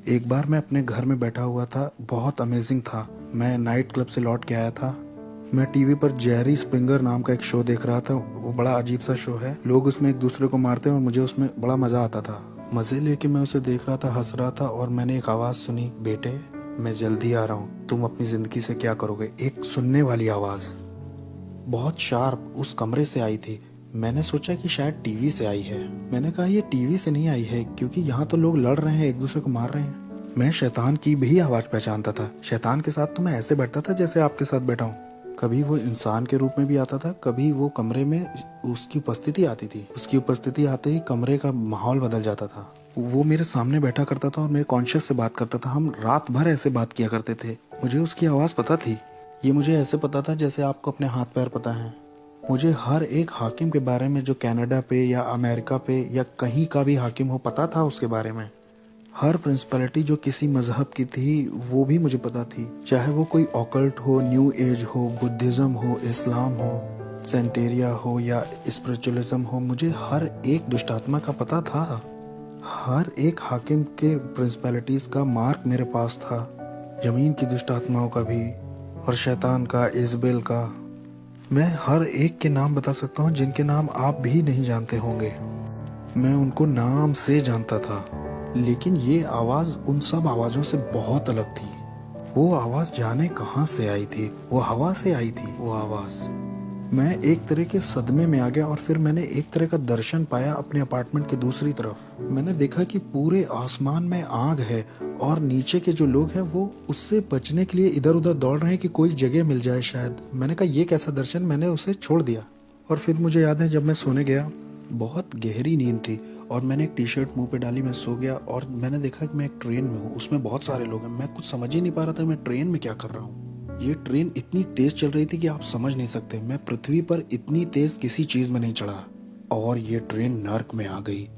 एक बार मैं अपने घर में बैठा हुआ था, बहुत अमेजिंग था। मैं नाइट क्लब से लौट के आया था। मैं टीवी पर जेरी स्प्रिंगर नाम का एक शो देख रहा था। वो बड़ा अजीब सा शो है। लोग उसमें एक दूसरे को मारते हैं और मुझे उसमें बड़ा मजा आता था। मजे लेके मैं उसे देख रहा था, हंस रहा था और मैंने एक आवाज सुनी, बेटे मैं जल्दी आ रहा हूँ, तुम अपनी जिंदगी से क्या करोगे। एक सुनने वाली आवाज बहुत शार्प उस कमरे से आई थी। मैंने सोचा कि शायद टीवी से आई है। मैंने कहा ये टीवी से नहीं आई है क्योंकि यहाँ तो लोग लड़ रहे हैं, एक दूसरे को मार रहे हैं। मैं शैतान की भी आवाज पहचानता था। शैतान के साथ तो मैं ऐसे बैठता था जैसे आपके साथ बैठा हूँ। कभी वो इंसान के रूप में भी आता था, कभी वो कमरे में उसकी उपस्थिति आती थी। उसकी उपस्थिति आते ही कमरे का माहौल बदल जाता था। वो मेरे सामने बैठा करता था और मेरे कॉन्शियस से बात करता था। हम रात भर ऐसे बात किया करते थे। मुझे उसकी आवाज़ पता थी। ये मुझे ऐसे पता था जैसे आपको अपने हाथ पैर पता है। मुझे हर एक हाकिम के बारे में जो कनाडा पे या अमेरिका पे या कहीं का भी हाकिम हो पता था उसके बारे में। हर प्रिंसिपलिटी जो किसी मजहब की थी वो भी मुझे पता थी। चाहे वो कोई ऑकल्ट हो, न्यू एज हो, बुद्धिज्म हो, इस्लाम हो, सेंटेरिया हो या स्पिरिचुअलिज्म हो, मुझे हर एक दुष्ट आत्मा का पता था। हर एक हाकिम के प्रिंसिपलिटीज का मार्क मेरे पास था। जमीन की दुष्ट आत्माओं का भी और शैतान का, इजबेल का। मैं हर एक के नाम बता सकता हूँ जिनके नाम आप भी नहीं जानते होंगे। मैं उनको नाम से जानता था। लेकिन ये आवाज उन सब आवाजों से बहुत अलग थी। वो आवाज जाने कहां से आई थी। वो हवा से आई थी वो आवाज। मैं एक तरह के सदमे में आ गया और फिर मैंने एक तरह का दर्शन पाया अपने अपार्टमेंट के दूसरी तरफ। मैंने देखा कि पूरे आसमान में आग है और नीचे के जो लोग हैं वो उससे बचने के लिए इधर उधर दौड़ रहे हैं कि कोई जगह मिल जाए शायद। मैंने कहा ये कैसा दर्शन, मैंने उसे छोड़ दिया। और फिर मुझे याद है जब मैं सोने गया, बहुत गहरी नींद थी और मैंने एक टी शर्ट मुंह पे डाली, मैं सो गया और मैंने देखा कि मैं एक ट्रेन में हूँ। उसमें बहुत सारे लोग हैं। मैं कुछ समझ ही नहीं पा रहा था मैं ट्रेन में क्या कर रहा हूँ। ये ट्रेन इतनी तेज चल रही थी कि आप समझ नहीं सकते। मैं पृथ्वी पर इतनी तेज किसी चीज में नहीं चढ़ा। और ये ट्रेन नर्क में आ गई।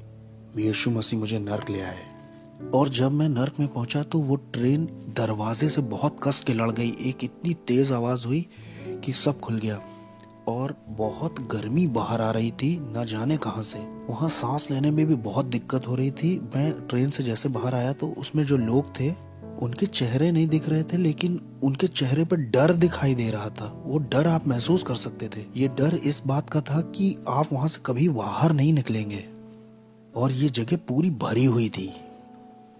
यीशु मसीह मुझे नर्क ले आए। और जब मैं नर्क में पहुंचा तो वो ट्रेन दरवाजे से बहुत कस के लड़ गई। एक इतनी तेज आवाज हुई कि सब खुल गया और बहुत गर्मी बाहर आ रही थी, न जाने कहां से। वहां सांस लेने में भी बहुत दिक्कत हो रही थी। मैं ट्रेन से जैसे बाहर आया तो उसमें जो लोग थे उनके चेहरे नहीं दिख रहे थे, लेकिन उनके चेहरे पर डर दिखाई दे रहा था। वो डर आप महसूस कर सकते थे। ये डर इस बात का था कि आप वहां से कभी बाहर नहीं निकलेंगे। और ये जगह पूरी भरी हुई थी।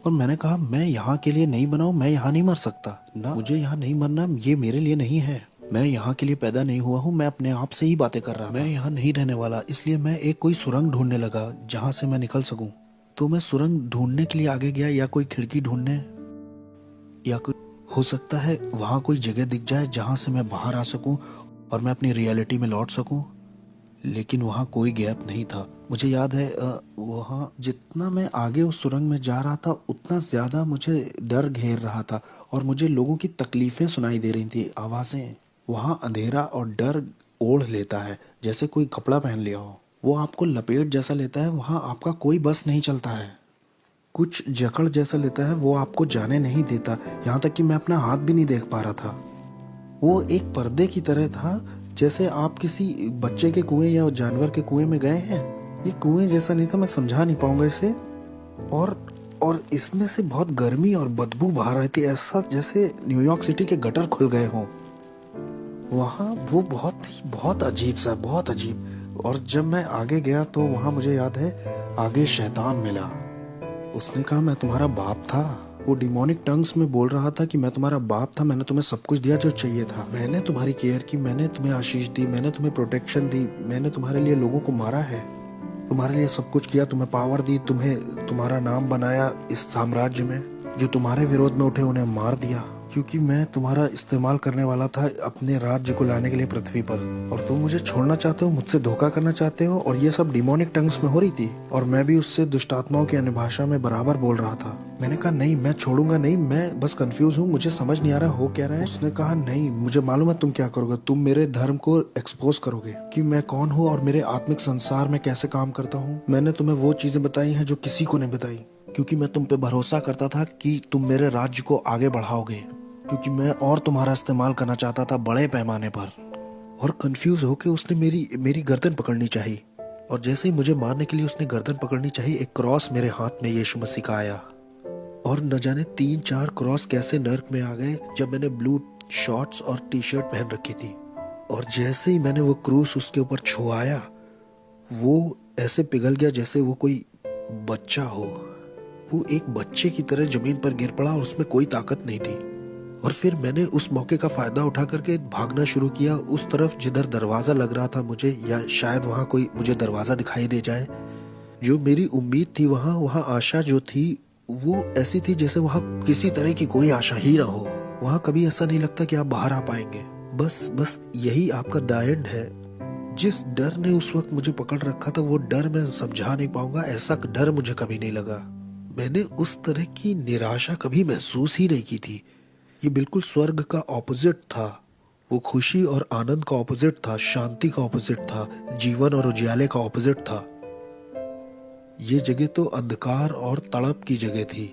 और मैंने कहा मैं यहाँ के लिए नहीं बना हूं, मैं यहाँ नहीं मर सकता ना, मुझे यहाँ नहीं मरना, ये मेरे लिए नहीं है। मैं यहाँ के लिए पैदा नहीं हुआ हूँ। मैं अपने आप से ही बातें कर रहा हूँ। मैं यहाँ नहीं रहने वाला। इसलिए मैं एक कोई सुरंग ढूंढने लगा जहाँ से मैं निकल सकूं। तो मैं सुरंग ढूंढने के लिए आगे गया, या कोई खिड़की ढूंढने, या कोई हो सकता है वहाँ कोई जगह दिख जाए जहाँ से मैं बाहर आ सकूं और मैं अपनी रियलिटी में लौट सकूं। लेकिन वहाँ कोई गैप नहीं था। मुझे याद है वहाँ जितना मैं आगे उस सुरंग में जा रहा था उतना ज़्यादा मुझे डर घेर रहा था और मुझे लोगों की तकलीफ़ें सुनाई दे रही थी, आवाज़ें। वहाँ अंधेरा और डर ओढ़ लेता है जैसे कोई कपड़ा पहन लिया हो। वो आपको लपेट जैसा लेता है। वहाँ आपका कोई बस नहीं चलता है। कुछ जकड़ जैसा लेता है। वो आपको जाने नहीं देता। यहाँ तक कि मैं अपना हाथ भी नहीं देख पा रहा था। वो एक पर्दे की तरह था, जैसे आप किसी बच्चे के कुएं या जानवर के कुएं में गए हैं। ये कुएं जैसा नहीं था, मैं समझा नहीं पाऊंगा इसे। और इसमें से बहुत गर्मी और बदबू बाहर रही थी, ऐसा जैसे न्यूयॉर्क सिटी के गटर खुल गए हों। वहाँ वो बहुत अजीब सा, बहुत अजीब। और जब मैं आगे गया तो वहाँ मुझे याद है आगे शैतान मिला। उसने कहा मैं तुम्हारा बाप था। वो डिमोनिक टंग्स में बोल रहा था कि मैं तुम्हारा बाप था, मैंने तुम्हें सब कुछ दिया जो चाहिए था, मैंने तुम्हारी केयर की, मैंने तुम्हें आशीष दी, मैंने तुम्हें प्रोटेक्शन दी, मैंने तुम्हारे लिए लोगों को मारा है, तुम्हारे लिए सब कुछ किया, तुम्हें पावर दी, तुम्हें तुम्हारा नाम बनाया इस साम्राज्य में। जो तुम्हारे विरोध में उठे उन्हें मार दिया, क्योंकि मैं तुम्हारा इस्तेमाल करने वाला था अपने राज्य को लाने के लिए पृथ्वी पर। और तुम मुझे छोड़ना चाहते हो, मुझसे धोखा करना चाहते हो, और ये सब डिमोनिक टंग्स में हो रही थी। और मैं भी उससे दुष्टात्माओं की अन्य भाषा में बराबर बोल रहा था। मैंने कहा नहीं, मैं छोड़ूंगा नहीं, मैं बस कंफ्यूज हूँ, मुझे समझ नहीं आ रहा हो क्या रहा है। उसने कहा नहीं, मुझे मालूम है तुम क्या करोगे, तुम मेरे धर्म को एक्सपोज करोगे कि मैं कौन हूँ और मेरे आत्मिक संसार में कैसे काम करता हूँ। मैंने तुम्हें वो चीजें बताई हैं जो किसी को नहीं बताई, क्योंकि मैं तुम पे भरोसा करता था कि तुम मेरे राज्य को आगे बढ़ाओगे, क्योंकि मैं और तुम्हारा इस्तेमाल करना चाहता था बड़े पैमाने पर। और कंफ्यूज होकर उसने मेरी गर्दन पकड़नी चाहिए, और जैसे ही मुझे मारने के लिए उसने गर्दन पकड़नी चाहिए, एक क्रॉस मेरे हाथ में यीशु मसीह का आया। और न जाने 3-4 क्रॉस कैसे नर्क में आ गए जब मैंने ब्लू शॉर्ट्स और टी शर्ट पहन रखी थी। और जैसे ही मैंने वो क्रूस उसके ऊपर छुआया, वो ऐसे पिघल गया जैसे वो कोई बच्चा हो। वो एक बच्चे की तरह जमीन पर गिर पड़ा और उसमें कोई ताकत नहीं थी। और फिर मैंने उस मौके का फायदा उठा करके भागना शुरू किया उस तरफ जिधर दरवाजा लग रहा था मुझे, या शायद वहां कोई मुझे दरवाजा दिखाई दे जाए। जो मेरी उम्मीद थी, वहां आशा जो थी वो ऐसी थी जैसे वहां किसी तरह की कोई आशा ही ना हो। वहां कभी ऐसा नहीं लगता कि आप बाहर आ पाएंगे। बस यही आपका द एंड है। जिस डर ने उस वक्त मुझे पकड़ रखा था, वो डर मैं समझा नहीं पाऊंगा, ऐसा डर मुझे कभी नहीं लगा। मैंने उस तरह की निराशा कभी महसूस ही नहीं की थी। ये बिल्कुल स्वर्ग का ऑपोजिट था। वो खुशी और आनंद का ऑपोजिट था, शांति का ऑपोजिट था, जीवन और उजियाले का ऑपोजिट था। ये जगह तो अंधकार और तड़प की जगह थी।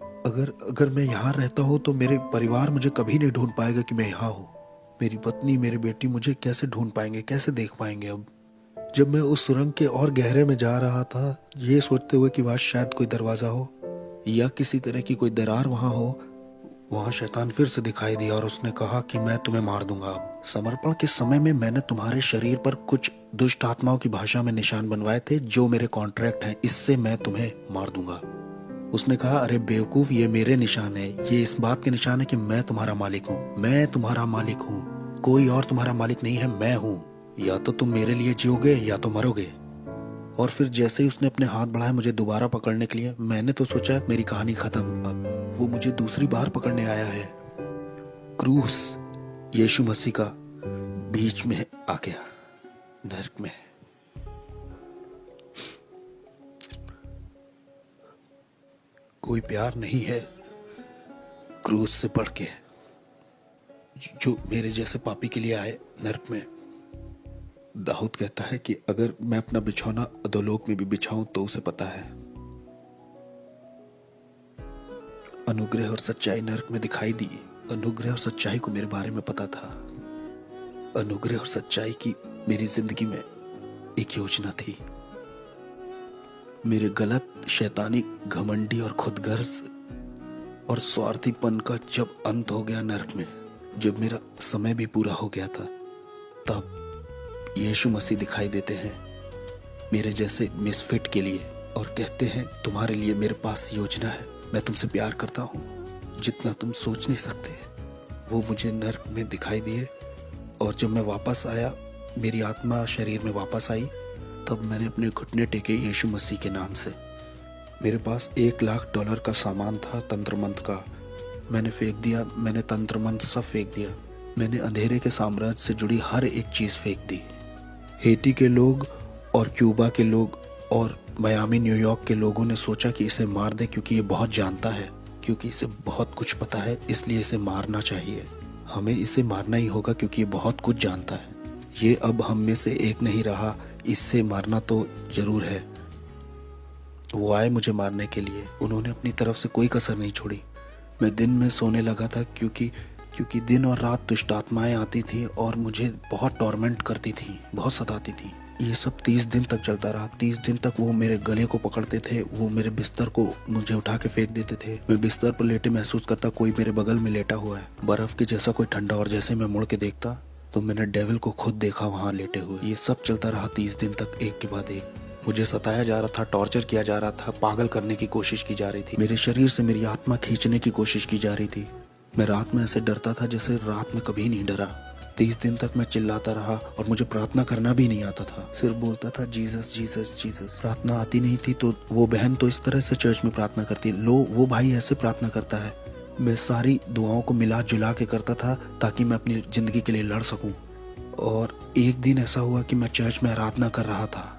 अगर मैं यहाँ रहता हूँ तो मेरे परिवार मुझे कभी नहीं ढूंढ पाएगा कि मैं यहाँ हूँ। मेरी पत्नी, मेरी बेटी मुझे कैसे ढूंढ पाएंगे, कैसे देख पाएंगे। अब जब मैं उस सुरंग के और गहरे में जा रहा था, ये सोचते हुए कि वहां शायद कोई दरवाजा हो या किसी तरह की कोई दरार वहां हो, वहां शैतान फिर से दिखाई दिया और उसने कहा कि मैं तुम्हें मार दूंगा। अब समर्पण के समय में मैंने तुम्हारे शरीर पर कुछ दुष्ट आत्माओं की भाषा में निशान बनवाए थे जो मेरे कॉन्ट्रैक्ट हैं, इससे मैं तुम्हें मार दूंगा। उसने कहा अरे बेवकूफ, ये मेरे निशान है, ये इस बात के निशान है कि मैं तुम्हारा मालिक हूँ, मैं तुम्हारा मालिक हूँ, कोई और तुम्हारा मालिक नहीं है, मैं हूँ। या तो तुम मेरे लिए जियोगे या तो मरोगे। और फिर जैसे ही उसने अपने हाथ बढ़ाए मुझे दोबारा पकड़ने के लिए, मैंने तो सोचा मेरी कहानी खत्म। अब वो मुझे दूसरी बार पकड़ने आया है। क्रूस यीशु मसीह का बीच में आ गया, नरक में। कोई प्यार नहीं है क्रूस से बढ़ के जो मेरे जैसे पापी के लिए आए नरक में। दाऊद कहता है कि अगर मैं अपना बिछौना अधोलोक में भी बिछाऊं तो उसे पता है। अनुग्रह और सच्चाई नरक में दिखाई दी। अनुग्रह और सच्चाई को मेरे बारे में पता था। अनुग्रह और सच्चाई की मेरी जिंदगी में एक योजना थी। मेरे गलत, शैतानी, घमंडी और खुदगर्ज और स्वार्थीपन का जब अंत हो गया नरक में, जब मेरा समय भी पूरा हो गया था, तब यीशु मसीह दिखाई देते हैं मेरे जैसे मिसफिट के लिए और कहते हैं तुम्हारे लिए मेरे पास योजना है, मैं तुमसे प्यार करता हूँ जितना तुम सोच नहीं सकते। वो मुझे नरक में दिखाई दिए और जब मैं वापस आया, मेरी आत्मा शरीर में वापस आई, तब मैंने अपने घुटने टेके यीशु मसीह के नाम से। मेरे पास $1,00,000 का सामान था तंत्र मंत्र का, मैंने फेंक दिया। मैंने तंत्र मंत्र सब फेंक दिया। मैंने अंधेरे के साम्राज्य से जुड़ी हर एक चीज़ फेंक दी। हेटी के लोग और क्यूबा के लोग और मियामी, न्यूयॉर्क के लोगों ने सोचा कि इसे मार दे क्योंकि ये बहुत जानता है, क्योंकि इसे बहुत कुछ पता है, इसलिए इसे मारना चाहिए। हमें इसे मारना ही होगा क्योंकि ये बहुत कुछ जानता है। ये अब हम में से एक नहीं रहा, इससे मारना तो जरूर है। वो आए मुझे मारने के लिए, उन्होंने अपनी तरफ से कोई कसर नहीं छोड़ी। मैं दिन में सोने लगा था क्योंकि दिन और रात दुष्ट आत्माएं आती थी और मुझे बहुत टॉर्मेंट करती थी, बहुत सताती थी। ये सब 30 दिन तक चलता रहा। 30 दिन तक वो मेरे गले को पकड़ते थे, वो मेरे बिस्तर को मुझे उठा के फेंक देते थे। मैं बिस्तर पर लेटे महसूस करता कोई मेरे बगल में लेटा हुआ है, बर्फ के जैसा कोई ठंडा। और जैसे मैं मुड़ के देखता तो मैंने डेविल को खुद देखा वहां लेटे हुए। ये सब चलता रहा 30 दिन तक, एक के बाद एक। मुझे सताया जा रहा था, टॉर्चर किया जा रहा था, पागल करने की कोशिश की जा रही थी, मेरे शरीर से मेरी आत्मा खींचने की कोशिश की जा रही थी। मैं रात में ऐसे डरता था जैसे रात में कभी नहीं डरा। 30 दिन तक मैं चिल्लाता रहा और मुझे प्रार्थना करना भी नहीं आता था, सिर्फ बोलता था जीसस जीसस जीसस। प्रार्थना आती नहीं थी तो वो बहन तो इस तरह से चर्च में प्रार्थना करती, लो वो भाई ऐसे प्रार्थना करता है। मैं सारी दुआओं को मिला जुला के करता था ताकि मैं अपनी जिंदगी के लिए लड़ सकूं। और एक दिन ऐसा हुआ कि मैं चर्च में आराधना कर रहा था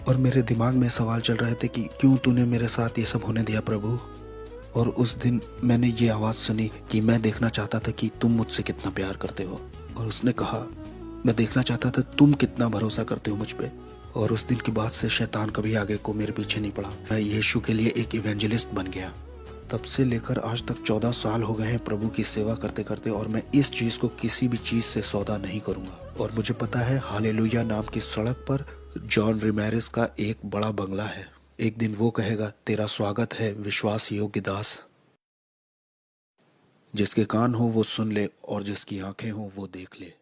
और मेरे दिमाग में सवाल चल रहे थे कि क्यों तूने मेरे साथ ये सब होने दिया प्रभु। और उस दिन मैंने ये आवाज़ सुनी कि मैं देखना चाहता था कि तुम मुझसे कितना प्यार करते हो। और उसने कहा मैं देखना चाहता था तुम कितना भरोसा करते हो मुझ पे। और उस दिन के बाद से शैतान कभी आगे को मेरे पीछे नहीं पड़ा। मैं यीशु के लिए एक इवेंजलिस्ट बन गया। तब से लेकर आज तक 14 साल हो गए हैं प्रभु की सेवा करते करते, और मैं इस चीज़ को किसी भी चीज़ से सौदा नहीं करूँगा। और मुझे पता है हालेलुया नाम की सड़क पर जॉन रिमेरिस का एक बड़ा बंगला है। एक दिन वो कहेगा तेरा स्वागत है विश्वास योग्य दास। जिसके कान हो वो सुन ले और जिसकी आंखें हो वो देख ले।